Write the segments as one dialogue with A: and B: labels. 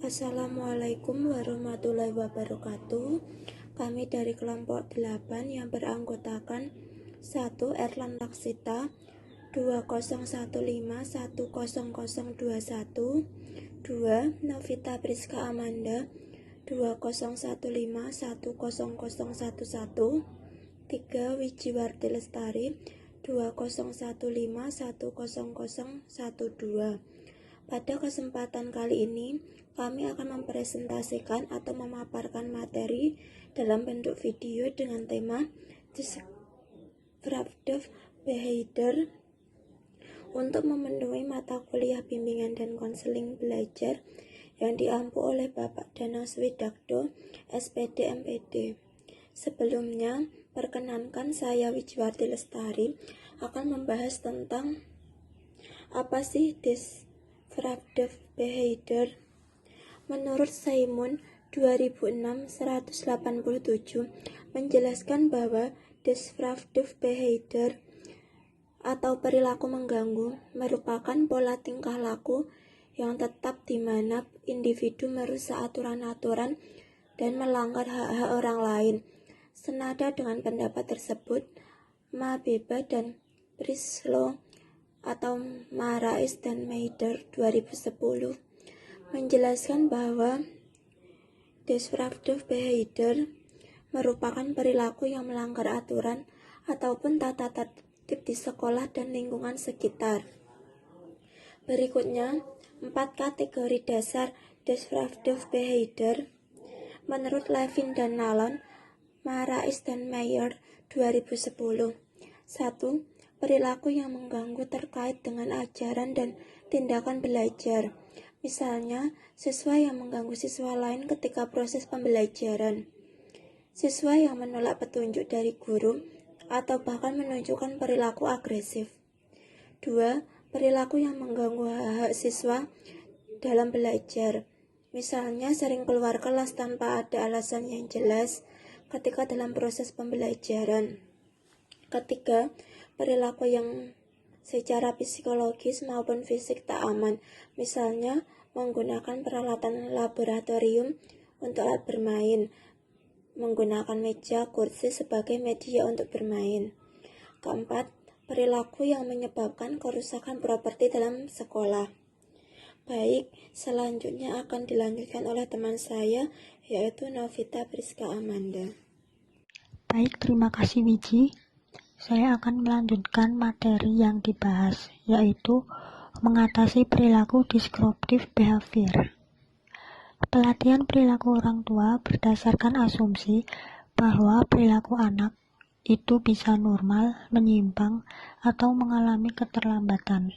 A: Assalamualaikum warahmatullahi wabarakatuh. Kami dari kelompok 8 yang beranggotakan 1. Erlan Laksita 2015100021, 2. Novita Priska Amanda 2015100011, 3. Wijiwarti Lestari 2015100012. Pada kesempatan kali ini, kami akan mempresentasikan atau memaparkan materi dalam bentuk video dengan tema Disruptive Behavior untuk memenuhi mata kuliah bimbingan dan konseling belajar yang diampu oleh Bapak Danang Swidakdo, SPD MPD. Sebelumnya, perkenankan saya Wijiwarti Lestari akan membahas tentang apa sih Disruptive Behavior. Menurut Simon 2006-187 menjelaskan bahwa disruptive behavior atau perilaku mengganggu merupakan pola tingkah laku yang tetap di mana individu merusak aturan-aturan dan melanggar hak-hak orang lain. Senada dengan pendapat tersebut, Mabeba dan Breslow atau Marais dan Meider 2010 menjelaskan bahwa disruptive behavior merupakan perilaku yang melanggar aturan ataupun tata tertib di sekolah dan lingkungan sekitar. Berikutnya, 4 kategori dasar disruptive behavior menurut Levin dan Nallon, Marais dan Meyer 2010. 1. Perilaku yang mengganggu terkait dengan ajaran dan tindakan belajar. Misalnya, siswa yang mengganggu siswa lain ketika proses pembelajaran, siswa yang menolak petunjuk dari guru, atau bahkan menunjukkan perilaku agresif. 2. Perilaku yang mengganggu hak-hak siswa dalam belajar. Misalnya, sering keluar kelas tanpa ada alasan yang jelas ketika dalam proses pembelajaran. Ketiga, perilaku yang secara psikologis maupun fisik tak aman, misalnya menggunakan peralatan laboratorium untuk alat bermain, menggunakan meja, kursi sebagai media untuk bermain. Keempat, perilaku yang menyebabkan kerusakan properti dalam sekolah. Baik, selanjutnya akan dilanjutkan oleh teman saya, yaitu Novita Priska Amanda.
B: Baik, terima kasih Wiji. Saya akan melanjutkan materi yang dibahas, yaitu mengatasi perilaku disruptive behavior. Pelatihan perilaku orang tua berdasarkan asumsi bahwa perilaku anak itu bisa normal, menyimpang, atau mengalami keterlambatan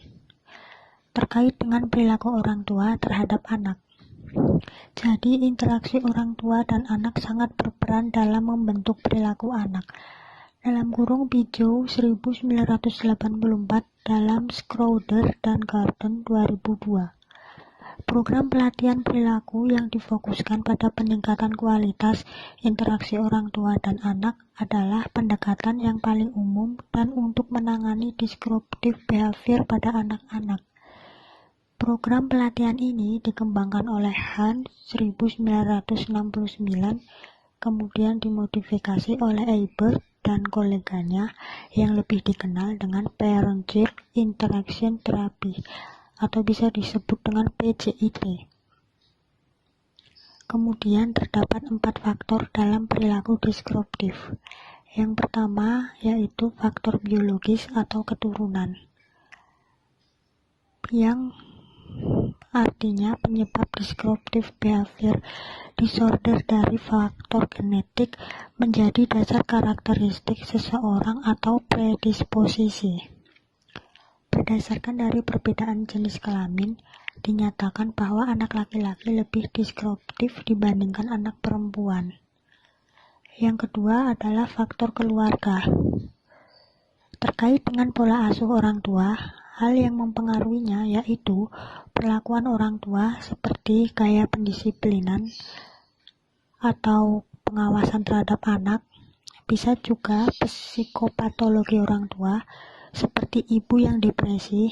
B: terkait dengan perilaku orang tua terhadap anak. Jadi, interaksi orang tua dan anak sangat berperan dalam membentuk perilaku anak. Dalam kurung Pijow 1984 dalam Schroeder dan Garden 2002. Program pelatihan perilaku yang difokuskan pada peningkatan kualitas interaksi orang tua dan anak adalah pendekatan yang paling umum dan untuk menangani disruptive behavior pada anak-anak. Program pelatihan ini dikembangkan oleh Hans 1969, kemudian dimodifikasi oleh Ebert dan koleganya yang lebih dikenal dengan Parent-Child Interaction Therapy atau bisa disebut dengan PCIT. Kemudian terdapat 4 faktor dalam perilaku disruptif. Yang pertama yaitu faktor biologis atau keturunan, yang artinya penyebab disruptive behavior disorder dari faktor genetik menjadi dasar karakteristik seseorang atau predisposisi. Berdasarkan dari perbedaan jenis kelamin, dinyatakan bahwa anak laki-laki lebih disruptif dibandingkan anak perempuan. Yang kedua adalah faktor keluarga. Terkait dengan pola asuh orang tua, hal yang mempengaruhinya yaitu perlakuan orang tua seperti gaya pendisiplinan atau pengawasan terhadap anak, bisa juga psikopatologi orang tua seperti ibu yang depresi,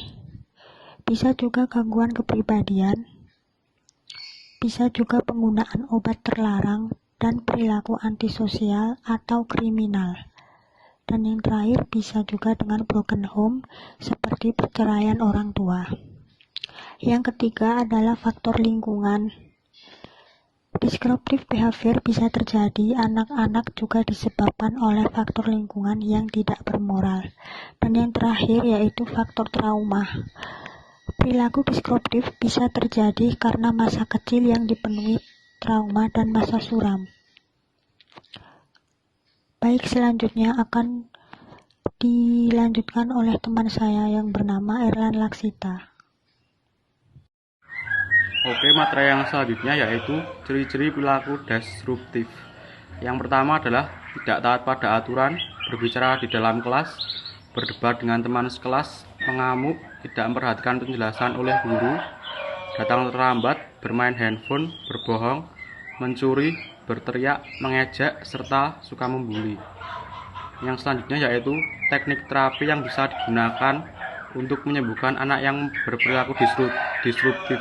B: bisa juga gangguan kepribadian, bisa juga penggunaan obat terlarang dan perilaku antisosial atau kriminal. Dan yang terakhir bisa juga dengan broken home seperti perceraian orang tua. Yang ketiga adalah faktor lingkungan. Disruptive behavior bisa terjadi anak-anak juga disebabkan oleh faktor lingkungan yang tidak bermoral. Dan yang terakhir yaitu faktor trauma. Perilaku disruptif bisa terjadi karena masa kecil yang dipenuhi trauma dan masa suram. Baik, selanjutnya akan dilanjutkan oleh teman saya yang bernama Erlan Laksita.
C: Oke, materi yang selanjutnya yaitu ciri-ciri perilaku disruptif. Yang pertama adalah tidak taat pada aturan, berbicara di dalam kelas, berdebat dengan teman sekelas, mengamuk, tidak memperhatikan penjelasan oleh guru, datang terlambat, bermain handphone, berbohong, mencuri, berteriak, mengejek, serta suka membuli. Yang selanjutnya yaitu teknik terapi yang bisa digunakan untuk menyembuhkan anak yang berperilaku disruptif.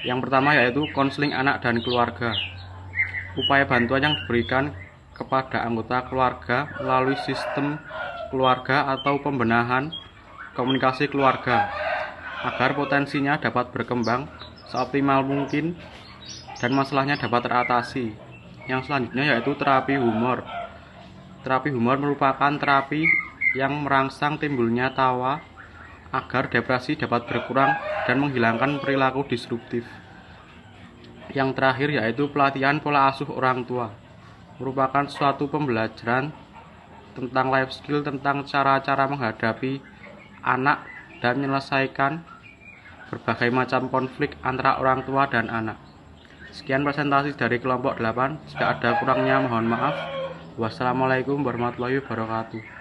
C: Yang pertama yaitu konseling anak dan keluarga. Upaya bantuan yang diberikan kepada anggota keluarga melalui sistem keluarga atau pembenahan komunikasi keluarga agar potensinya dapat berkembang seoptimal mungkin dan masalahnya dapat teratasi. Yang selanjutnya yaitu terapi humor. Terapi humor merupakan terapi yang merangsang timbulnya tawa agar depresi dapat berkurang dan menghilangkan perilaku disruptif. Yang terakhir yaitu pelatihan pola asuh orang tua. Merupakan suatu pembelajaran tentang life skill, tentang cara-cara menghadapi anak dan menyelesaikan berbagai macam konflik antara orang tua dan anak. Sekian presentasi dari kelompok 8. Jika ada kurangnya mohon maaf. Wassalamualaikum warahmatullahi wabarakatuh.